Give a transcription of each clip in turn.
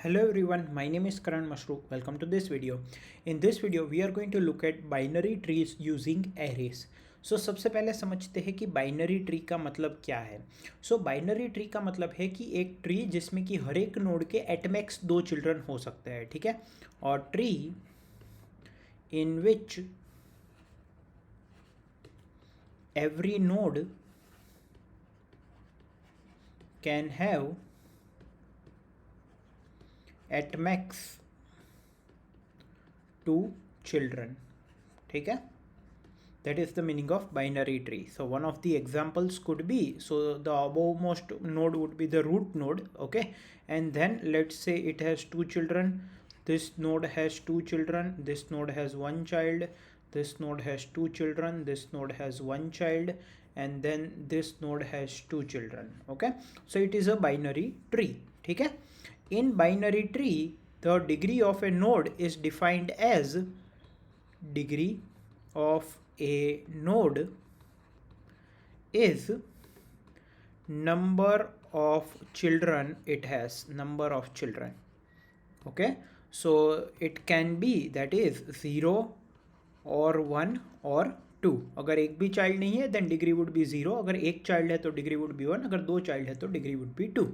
Hello everyone, my name is Karan Masrook. Welcome to this video. In this video, we are going to look at binary trees using arrays. सबसे पहले समझते हैं कि binary tree का मतलब क्या है. बाइनरी ट्री का मतलब है कि एक ट्री जिसमें कि हर एक नोड के एट मैक्स 2 चिल्ड्रन हो सकते हैं, ठीक है. और tree in which every node can have at max 2 children, ठीक है. That is the meaning of binary tree. So one of the examples could be, so the above-most node would be the root node, okay, and then let's say it has 2 children. This node has 2 children, this node has 1 child, this node has 2 children, this node has 1 child, and then this node has 2 children, okay. So it is a binary tree, ठीक है. In binary tree, the degree of a node is defined as degree of a node is number of children it has, number of children, okay. So it can be that is 0 or 1 or 2. अगर एक भी child नहीं है then degree would be 0. अगर एक child है तो degree would be 1. अगर दो चाइल्ड है तो degree would be 2.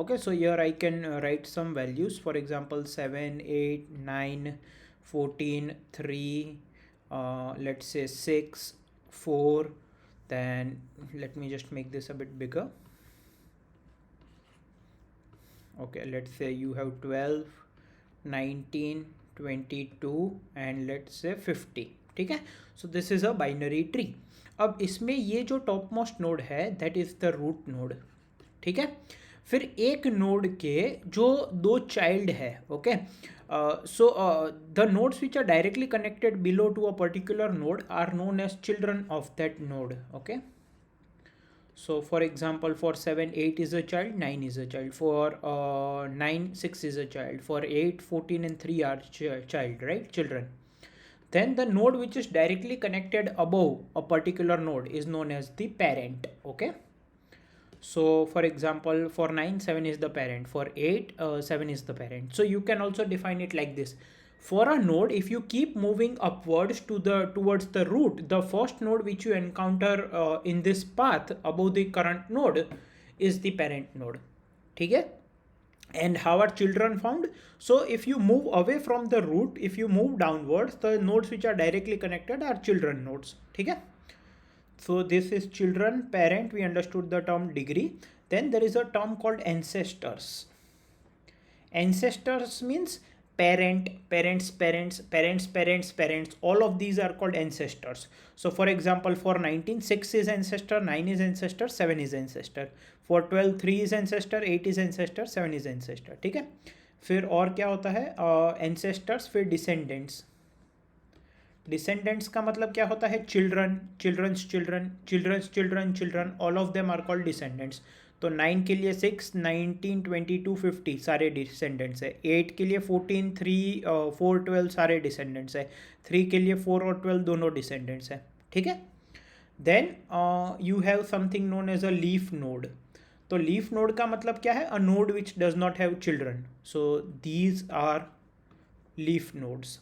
Okay, so here I can write some values, for example 7, 8, 9, 14, 3, let's say 6, 4, then let me just make this a bit bigger. Okay, let's say you have 12, 19, 22 and let's say 50, ठीक है. So this is a binary tree. अब इसमें ये जो top most node है that is the root node, ठीक है. फिर एक नोड के जो दो चाइल्ड है, okay. So the nodes which are directly connected below to a particular node are known as children of that node, okay. So for example, for 7 8 is a child, 9 is a child, for 9 6 is a child, for 8 14 and 3 are child, right, children. Then the node which is directly connected above a particular node is known as the parent, okay. So for example, for 9 7 is the parent, for 8 7 is the parent. So you can also define it like this. For a node, if you keep moving upwards towards the root, the first node which you encounter in this path above the current node is the parent node, ठीक है. And how are children found? So if you move away from the root, if you move downwards, the nodes which are directly connected are children nodes, ठीक है. So this is children, parent, we understood the term degree. Then there is a term called ancestors. Ancestors means parent, parents, parents, parents, parents, parents. All of these are called ancestors. So for example, for 19, 6 is ancestor, 9 is ancestor, 7 is ancestor. For 12, 3 is ancestor, 8 is ancestor, 7 is ancestor, ठीक है. फिर और क्या होता है, ancestors, फिर descendants. Descendants का मतलब क्या होता है, children, childrens children, childrens children, children, all of them are called descendants. तो 9 के लिए 6, 19, 22, 50 सारे डिसेंडेंट्स है. 8 के लिए 14, 3, 4, 12 सारे डिसेंडेंट्स है. 3 के लिए 4 और 12 दोनों डिसेंडेंट्स है, ठीक है. Then you have something known as a leaf node. तो लीफ नोड का मतलब क्या है, a node which does not have children. So these are leaf nodes.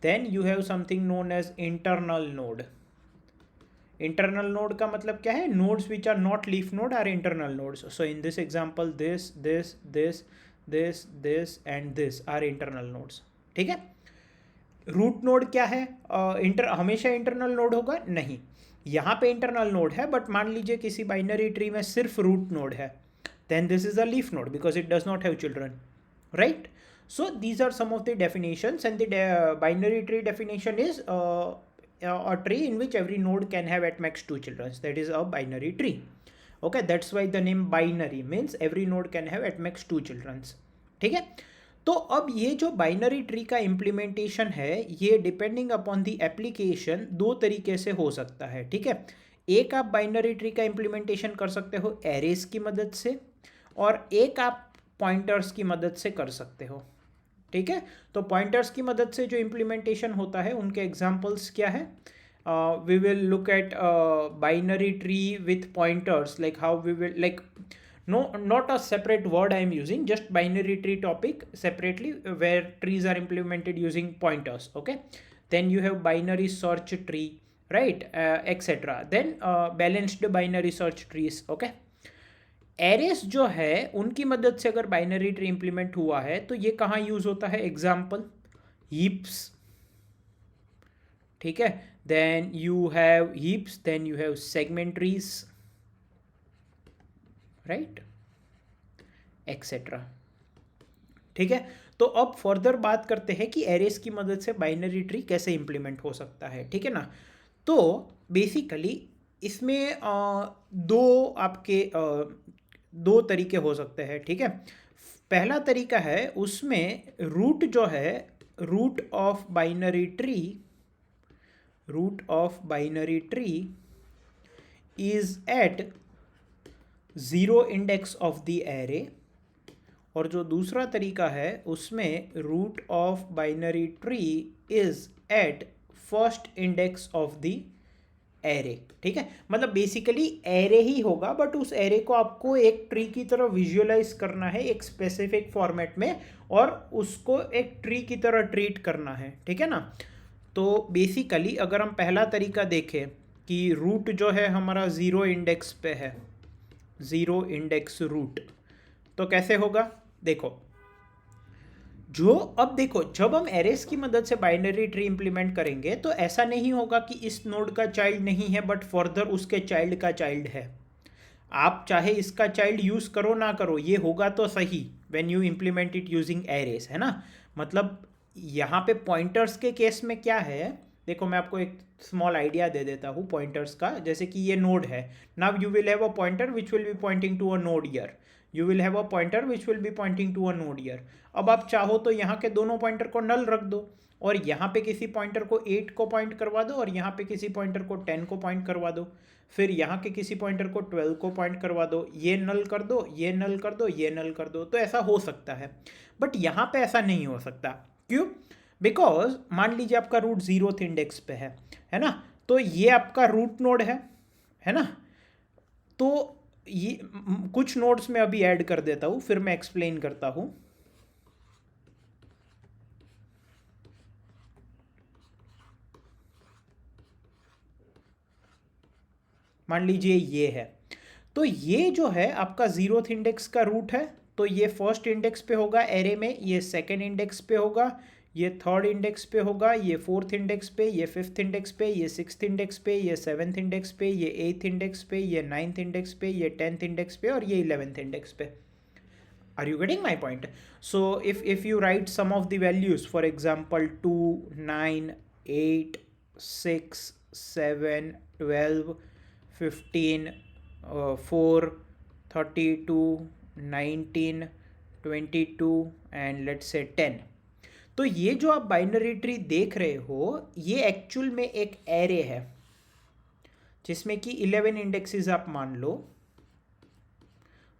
Then you have something known as internal node. Internal node का मतलब क्या है, nodes which are not leaf node are internal nodes. So in this example, this, and this are internal nodes, ठीक है. Root node क्या है, हमेशा internal node होगा नहीं. यहाँ पे इंटरनल नोड है, बट मान लीजिए किसी बाइनरी ट्री में सिर्फ रूट नोड है, then this is a leaf node because it does not have children, right. So these are some of the definitions, and the binary tree definition is a tree in which every node can have at max 2 children. That is a binary tree, okay. That's why the name binary means every node can have at max 2 children, ठीक है. तो अब ये जो binary tree का implementation है, ये depending upon the application दो तरीके से हो सकता है, ठीक है. एक आप बाइनरी ट्री का इम्प्लीमेंटेशन कर सकते हो एरेज की मदद से, और एक आप पॉइंटर्स की मदद से कर सकते हो, ठीक है. तो पॉइंटर्स की मदद से जो इम्प्लीमेंटेशन होता है उनके एग्जांपल्स क्या है, we will look at binary tree with pointers, like how we will, like No, not a separate word I am using, just binary tree topic separately, where trees are implemented using pointers. Okay, then you have binary search tree, right, etc. Then balanced binary search trees. Okay, arrays जो है उनकी मदद से अगर binary tree implement हुआ है तो ये कहाँ यूज होता है? एग्जाम्पल हीप्स, ठीक है, then you have heaps, then you have segment trees, right, etcetera. ठीक है, तो अब फर्दर बात करते हैं कि एरेस की मदद से बाइनरी ट्री कैसे इंप्लीमेंट हो सकता है। ठीक है ना, तो बेसिकली इसमें दो तरीके हो सकते हैं। ठीक है, पहला तरीका है उसमें रूट जो है, root of binary tree is at 0 index of the array, और जो दूसरा तरीका है उसमें root of binary tree is at first index of the array. ठीक है, मतलब बेसिकली एरे ही होगा, बट उस एरे को आपको एक ट्री की तरह विजुअलाइज करना है एक स्पेसिफिक फॉर्मेट में, और उसको एक ट्री की तरह ट्रीट करना है। ठीक है ना, तो बेसिकली अगर हम पहला तरीका देखें कि रूट जो है हमारा 0 इंडेक्स पे है, 0 इंडेक्स रूट, तो कैसे होगा? देखो, अब देखो, जब हम एरेस की मदद से बाइनरी ट्री इंप्लीमेंट करेंगे तो ऐसा नहीं होगा कि इस नोड का चाइल्ड नहीं है बट फर्दर उसके चाइल्ड का चाइल्ड है। आप चाहे इसका चाइल्ड यूज करो ना करो, ये होगा तो सही when you implement it using arrays, है ना। मतलब यहाँ पे पॉइंटर्स के केस में क्या है, देखो मैं आपको एक स्मॉल आइडिया दे देता हूँ पॉइंटर्स का। जैसे कि ये नोड है, now you will have a pointer which will be pointing to a node here, you will have a pointer which will be pointing to a node here. अब आप चाहो तो यहाँ के दोनों पॉइंटर को नल रख दो, और यहाँ पे किसी पॉइंटर को 8 को पॉइंट करवा दो, और यहाँ पे किसी पॉइंटर को 10 को पॉइंट करवा दो, फिर यहाँ के किसी पॉइंटर को 12 को पॉइंट करवा दो, ये नल कर दो, ये नल कर दो, ये नल कर दो। तो ऐसा हो सकता है, बट यहाँ पे ऐसा नहीं हो सकता। क्यों? बिकॉज मान लीजिए आपका रूट 0th इंडेक्स पे है ना, तो ये आपका रूट नोड है ना। तो ये कुछ नोड्स में अभी ऐड कर देता हूं, फिर मैं एक्सप्लेन करता हूं। मान लीजिए ये है, तो ये जो है आपका 0th इंडेक्स का रूट है, तो ये फर्स्ट इंडेक्स पे होगा एरे में, ये सेकेंड इंडेक्स पे होगा, ये थर्ड इंडेक्स पे होगा, ये फोर्थ इंडेक्स पे, ये फिफ्थ इंडेक्स पे, ये सिक्स्थ इंडेक्स पे, ये सेवन्थ इंडेक्स पे, ये 8th इंडेक्स पे, ये 9th इंडेक्स पे, ये 10th इंडेक्स पे, और ये 11th इंडेक्स पे। Are you getting my point? So if you write some of the values, for example 2, 9, 8, 6, 7, 12, 15, 4, 32, 19, 22 and let's say 10, तो ये जो आप बाइनरी ट्री देख रहे हो ये एक्चुअल में एक एरे है जिसमें कि 11 इंडेक्सेस आप मान लो,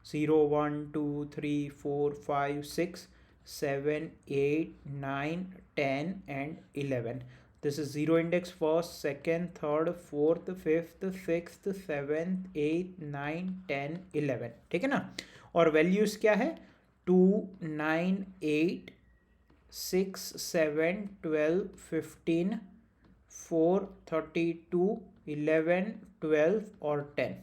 0, 1, 2, 3, 4, 5, 6, 7, 8, 9, 10 and 11. This is 0 index, first, second, third, fourth, fifth, sixth, 7th, 8, 9, 10, 11। ठीक है ना, और वैल्यूज क्या है? 2, 9, 8, 6, 7, 12, 15, 4, 32, 11, 12 और 10।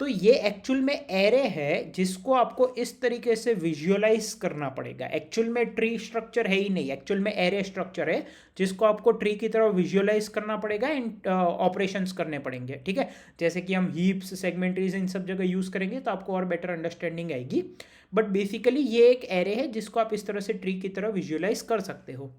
तो ये एक्चुअल में एरे है जिसको आपको इस तरीके से विजुअलाइज करना पड़ेगा। एक्चुअल में ट्री स्ट्रक्चर है ही नहीं, एक्चुअल में एरे स्ट्रक्चर है जिसको आपको ट्री की तरह विजुअलाइज करना पड़ेगा एंड ऑपरेशंस करने पड़ेंगे। ठीक है, जैसे कि हम हीप्स, सेगमेंटरीज इन सब जगह यूज करेंगे तो आपको और बेटर अंडरस्टैंडिंग आएगी। बट बेसिकली ये एक एरे है जिसको आप इस तरह से ट्री की तरह विजुअलाइज कर सकते हो।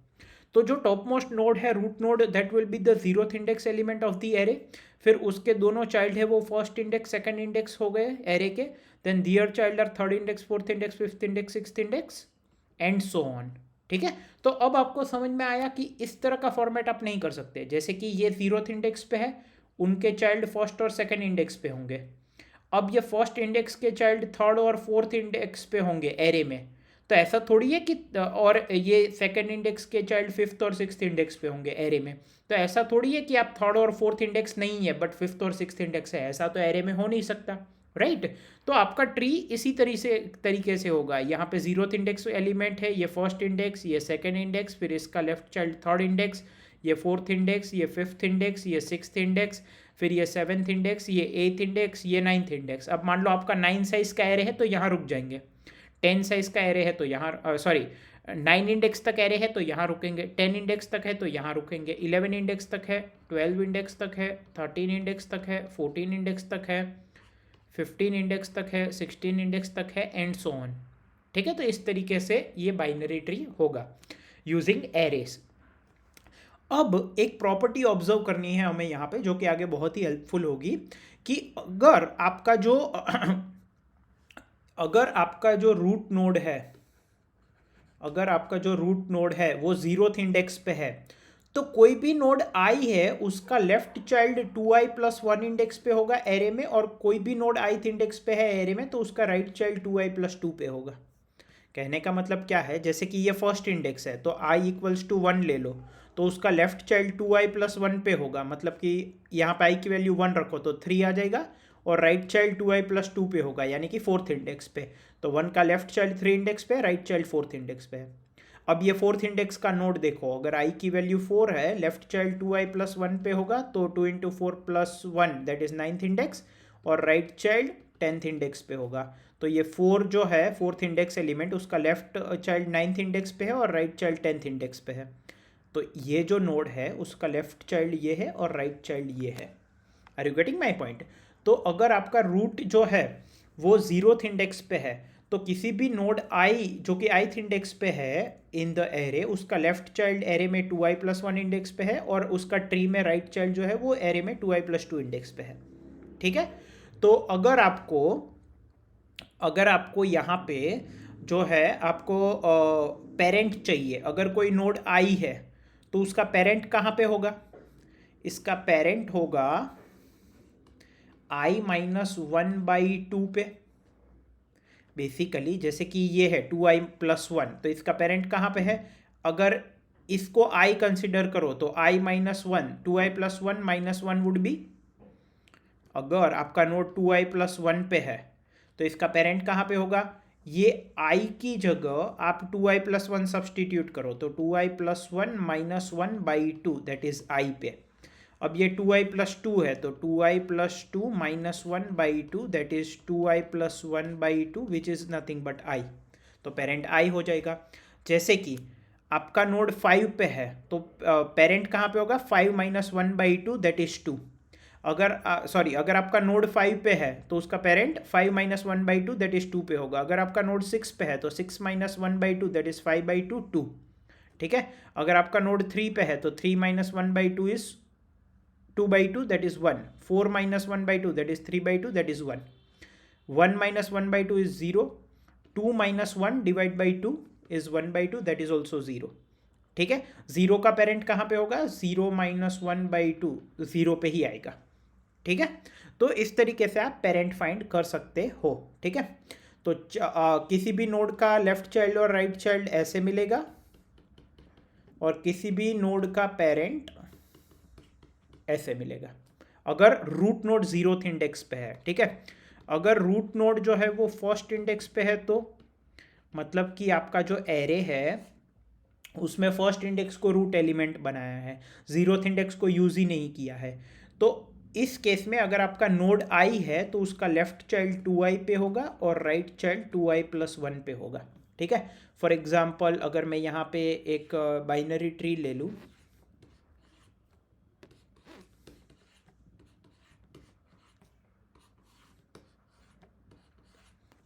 तो जो टॉप मोस्ट नोड है, root node, that will be the 0th index element of the array. फिर उसके दोनों चाइल्ड है वो फर्स्ट इंडेक्स, सेकंड इंडेक्स हो गए एरे के, then their child are third index, fourth index, fifth index, sixth index and so on. ठीक है, तो अब आपको समझ में आया कि इस तरह का फॉर्मेट आप नहीं कर सकते। जैसे कि ये 0th इंडेक्स पे है, उनके चाइल्ड फर्स्ट और सेकंड इंडेक्स पे होंगे। अब ये फर्स्ट इंडेक्स के चाइल्ड थर्ड और फोर्थ इंडेक्स पे होंगे एरे में, तो ऐसा थोड़ी है कि, और ये सेकंड इंडेक्स के चाइल्ड फिफ्थ और सिक्स्थ इंडेक्स पे होंगे एरे में, तो ऐसा थोड़ी है कि आप थर्ड और फोर्थ इंडेक्स नहीं है बट फिफ्थ और सिक्स्थ इंडेक्स है, ऐसा तो एरे में हो नहीं सकता। राइट तो आपका ट्री इसी तरीके से होगा। यहाँ पे जीरोथ इंडेक्स एलिमेंट है, ये फर्स्ट इंडेक्स, ये सेकंड इंडेक्स, फिर इसका लेफ्ट चाइल्ड थर्ड इंडेक्स, ये फोर्थ इंडेक्स, ये फिफ्थ इंडेक्स, ये सिक्स्थ इंडेक्स, फिर ये सेवन्थ इंडेक्स, ये एथ इंडेक्स, ये नाइन्थ इंडेक्स। अब मान लो आपका 9 साइज का एरे है तो यहाँ रुक जाएंगे, 10 साइज का एरे है तो यहाँ सॉरी 9 इंडेक्स तक एरे है तो यहाँ रुकेंगे, 10 इंडेक्स तक है तो यहाँ रुकेंगे, 11 इंडेक्स तक है, 12 इंडेक्स तक है, 13 इंडेक्स तक है, 14 इंडेक्स तक है, 15 इंडेक्स तक है, 16 इंडेक्स तक है, एंड सो ऑन। ठीक है, तो इस तरीके से ये बाइनरी ट्री होगा यूजिंग एरेस। अब एक प्रॉपर्टी ऑब्जर्व करनी है हमें यहाँ पे, जो कि आगे बहुत ही हेल्पफुल होगी, कि अगर आपका जो रूट नोड है, अगर आपका जो रूट नोड है वो जीरोथ इंडेक्स पे है, तो कोई भी नोड आई है उसका लेफ्ट चाइल्ड 2i+1 इंडेक्स पे होगा एरे में, और कोई भी नोड ith इंडेक्स पे है एरे में तो उसका राइट चाइल्ड 2i+2 पे होगा। कहने का मतलब क्या है, जैसे कि ये फर्स्ट इंडेक्स है तो i = 1 ले लो, तो उसका लेफ्ट चाइल्ड 2i+1 पे होगा, मतलब कि यहाँ पे i की वैल्यू 1 रखो तो 3 आ जाएगा, और राइट चाइल्ड 2i+2 पे होगा यानी कि फोर्थ इंडेक्स पे। तो 1 का लेफ्ट चाइल्ड 3 इंडेक्स पे, राइट चाइल्ड फोर्थ इंडेक्स पे है। अब ये फोर्थ इंडेक्स का नोड देखो, अगर i की वैल्यू 4 है, लेफ्ट चाइल्ड 2i+1 पे होगा, तो 2 × 4+1 दैट इज 9th इंडेक्स, और राइट चाइल्ड 10th इंडेक्स पे होगा। तो ये 4 जो है फोर्थ इंडेक्स एलिमेंट, उसका लेफ्ट चाइल्ड 9th इंडेक्स पे है और राइट चाइल्ड 10th इंडेक्स पे है। तो ये जो नोड है उसका लेफ्ट चाइल्ड ये है और राइट चाइल्ड ये है। Are you getting my point? तो अगर आपका रूट जो है वो जीरोथ इंडेक्स पे है, तो किसी भी नोड आई जो कि ith इंडेक्स पे है इन द एरे, उसका लेफ्ट चाइल्ड एरे में 2i+1 इंडेक्स पे है, और उसका ट्री में राइट चाइल्ड जो है वो एरे में 2i+2 इंडेक्स पे है। ठीक है, तो अगर आपको यहाँ पे जो है आपको पेरेंट चाहिए, अगर कोई नोड आई है तो उसका पेरेंट कहाँ पे होगा? इसका पेरेंट होगा i-1/2 पे। बेसिकली जैसे कि ये है 2i+1, तो इसका पेरेंट कहाँ पे है? अगर इसको i कंसिडर करो तो i-1, 2i+1 -1 वुड बी। अगर आपका नोड 2i+1 पे है तो इसका पेरेंट कहाँ पे होगा? ये i की जगह आप 2i+1 सब्सटीट्यूट करो, तो 2i+1 -1/2 दैट इज i पे। अब ये 2i+2 है तो 2i+2 -1/2 that is 2i+1/2 which is nothing but i। तो पेरेंट i हो जाएगा। जैसे कि आपका नोड 5 पे है तो पेरेंट कहाँ पे होगा? 5 - 1/2 दैट इज 2। अगर आपका नोड 5 पे है तो उसका पेरेंट 5 - 1/2 दैट इज 2 पे होगा। अगर आपका नोड 6 पे है तो 6 - 1/2 दैट इज 5/2 2। ठीक है, अगर आपका नोड 3 पे है तो 3 - 1/2 is 2/2 that is 1, 4 - 1/2 that is 3/2 that is 1, 1 - 1/2 is 0, 2 - 1 divide by 2 is 1/2 that is also 0। ठीक है, 0 का पेरेंट कहाँ पे होगा? 0 - 1/2 0 पे ही आएगा। ठीक है, तो इस तरीके से आप पेरेंट फाइंड कर सकते हो। ठीक है, तो किसी भी नोड का लेफ्ट चाइल्ड और राइट चाइल्ड ऐसे मिलेगा, और किसी भी नोड का पेरेंट ऐसे मिलेगा अगर रूट नोड जीरोथ इंडेक्स पे है। ठीक है, अगर रूट नोड जो है वो फर्स्ट इंडेक्स पे है तो मतलब कि आपका जो एरे है उसमें फर्स्ट इंडेक्स को रूट एलिमेंट बनाया है, जीरोथ इंडेक्स को यूज ही नहीं किया है। तो इस केस में अगर आपका नोड आई है तो उसका लेफ्ट चाइल्ड 2i पे होगा और राइट चाइल्ड 2i+1 पे होगा। ठीक है, फॉर एग्जाम्पल अगर मैं यहाँ पे एक बाइनरी ट्री ले लूँ,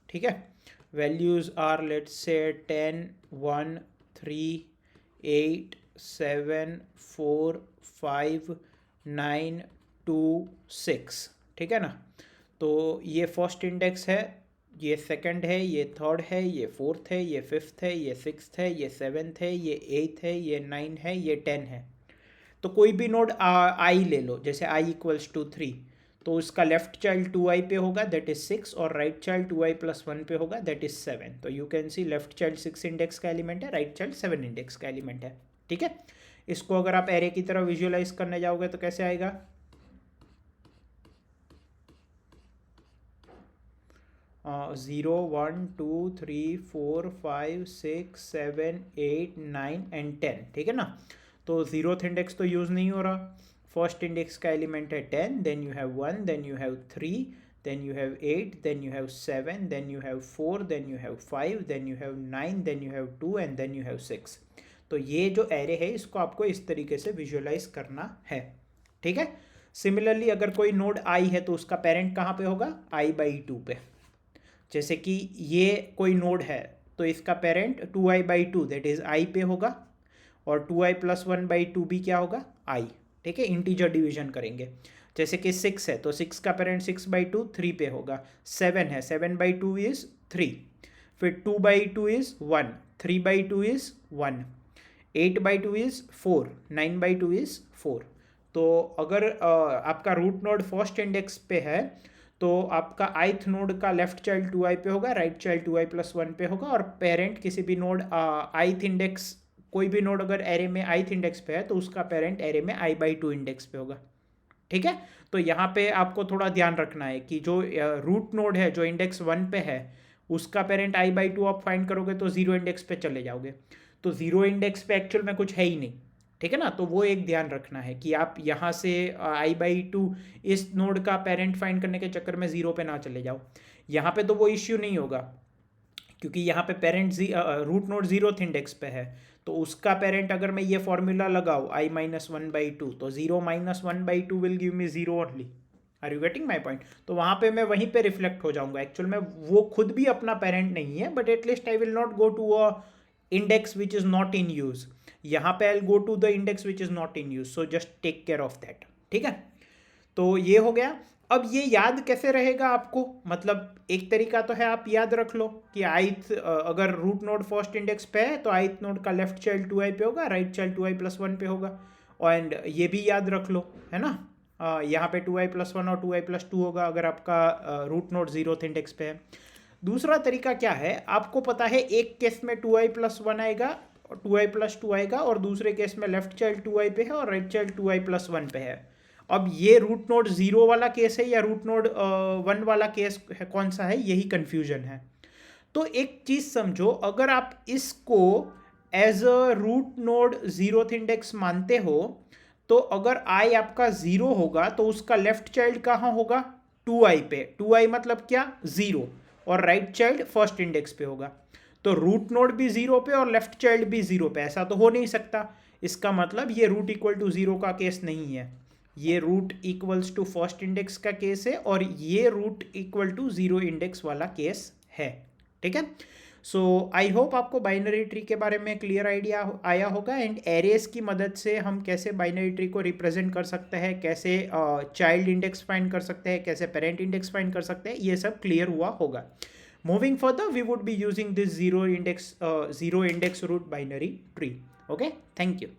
ठीक है, वैल्यूज आर लेट्स से 10 1 3 8 7 4 5 9 2 6। ठीक है ना, तो ये फर्स्ट इंडेक्स है, ये सेकंड है, ये थर्ड है, ये फोर्थ है, ये फिफ्थ है, ये सिक्स्थ है, ये सेवेंथ है, ये एट्थ है, ये 9 है, ये 10 है। तो कोई भी नोड आई ले लो, जैसे i = 3, तो उसका लेफ्ट चाइल्ड 2i पे होगा दैट इज 6, और राइट चाइल्ड 2i+1 पे होगा दैट इज 7। तो you can see left child 6 index का एलिमेंट है, राइट चाइल्ड 7 इंडेक्स का एलिमेंट है। ठीक है, इसको अगर आप एरे की तरह विजुअलाइज करने जाओगे तो कैसे आएगा? 0 1 2 3 4 5 6 7 8 9 एंड 10, ठीक है ना। तो जीरोथ इंडेक्स तो यूज़ नहीं हो रहा, फर्स्ट इंडेक्स का एलिमेंट है 10, then you have 1, then you have 3, then you have 8, then you have 7, then you have 4, then you have 5, then you have 9, then you have 2 and then you have 6। तो ये जो array है इसको आपको इस तरीके से विजुअलाइज करना है, ठीक है। सिमिलरली अगर कोई नोड i है तो उसका पेरेंट कहाँ पे होगा, i/2 पे। जैसे कि ये कोई नोड है तो इसका parent 2i/2 that is i पे होगा, और 2i+1/2 भी क्या होगा, i, ठीक है। इंटीजर डिवीजन करेंगे, जैसे कि 6 है तो 6 का पेरेंट 6/2 3 पे होगा, 7 है 7/2 इज 3, फिर 2/2 इज 1, 3/2 इज 1, 8/2 इज 4, 9/2 इज 4। तो अगर आपका रूट नोड फर्स्ट इंडेक्स पे है तो आपका ith नोड का लेफ्ट चाइल्ड 2i पे होगा, राइट चाइल्ड 2i+1 पे होगा, और पेरेंट किसी भी नोड ith इंडेक्स, कोई भी नोड अगर एरे में ith इंडेक्स पे है तो उसका पेरेंट एरे में i/2 इंडेक्स पे होगा, ठीक है। तो यहाँ पे आपको थोड़ा ध्यान रखना है कि जो रूट नोड है जो इंडेक्स 1 पे है उसका पेरेंट i/2 आप फाइंड करोगे तो 0 इंडेक्स पे चले जाओगे, तो 0 इंडेक्स पे एक्चुअल में कुछ है ही नहीं, ठीक है ना। तो वो एक ध्यान रखना है कि आप यहाँ से i/2 इस नोड का पेरेंट फाइंड करने के चक्कर में 0 पे ना चले जाओ। यहाँ पे तो वो इश्यू नहीं होगा क्योंकि यहाँ पे parent root node 0th index पे है, तो उसका पेरेंट अगर मैं ये फॉर्मूला लगाऊँ i-1/2 तो 0 - 1/2 will give me 0 only. Are you getting my point. तो वहाँ पे मैं वहीं पे रिफ्लेक्ट हो जाऊंगा, एक्चुअल में वो खुद भी अपना पेरेंट नहीं है, but at least I will not go to a index which is not in use. यहाँ पे I go to the index which is not in use, so just take care of that, ठीक है। तो ये हो गया। अब ये याद कैसे रहेगा आपको, मतलब एक तरीका तो है आप याद रख लो कि ith अगर रूट नोड फर्स्ट इंडेक्स पे है तो ith नोड का लेफ्ट चाइल्ड 2i पे होगा, राइट चाइल्ड 2i+1 पे होगा, एंड ये भी याद रख लो, है ना। यहाँ पे 2i+1 और 2i+2 होगा अगर आपका रूट नोड 0th इंडेक्स पे है। दूसरा तरीका क्या है, आपको पता है एक केस में 2i+1 आएगा, 2i+2 आएगा, और दूसरे केस में लेफ्ट चाइल्ड 2i पे है और राइट चाइल्ड 2i+1 पे है। अब ये रूट नोड 0 वाला केस है या रूट नोड 1 वाला केस है, कौन सा है, यही कंफ्यूजन है। तो एक चीज समझो, अगर आप इसको as a root node 0th index मानते हो तो अगर i आपका 0 होगा तो उसका लेफ्ट चाइल्ड कहाँ होगा, 2i पे। 2i मतलब क्या, 0, और राइट चाइल्ड फर्स्ट इंडेक्स पे होगा। तो रूट नोड भी 0 पे और लेफ्ट चाइल्ड भी 0 पे, ऐसा तो हो नहीं सकता। इसका मतलब ये रूट इक्वल टू 0 का केस नहीं है, ये root equals to first index का केस है, और ये रूट इक्वल टू 0 इंडेक्स वाला केस है, ठीक है। सो आई होप आपको बाइनरी ट्री के बारे में क्लियर आइडिया आया होगा, एंड एरेस की मदद से हम कैसे बाइनरी ट्री को रिप्रेजेंट कर सकते हैं, कैसे चाइल्ड इंडेक्स फाइंड कर सकते हैं, कैसे पेरेंट इंडेक्स फाइंड कर सकते हैं, ये सब क्लियर हुआ होगा। Moving further we would be using this zero index root binary tree. Okay, thank you.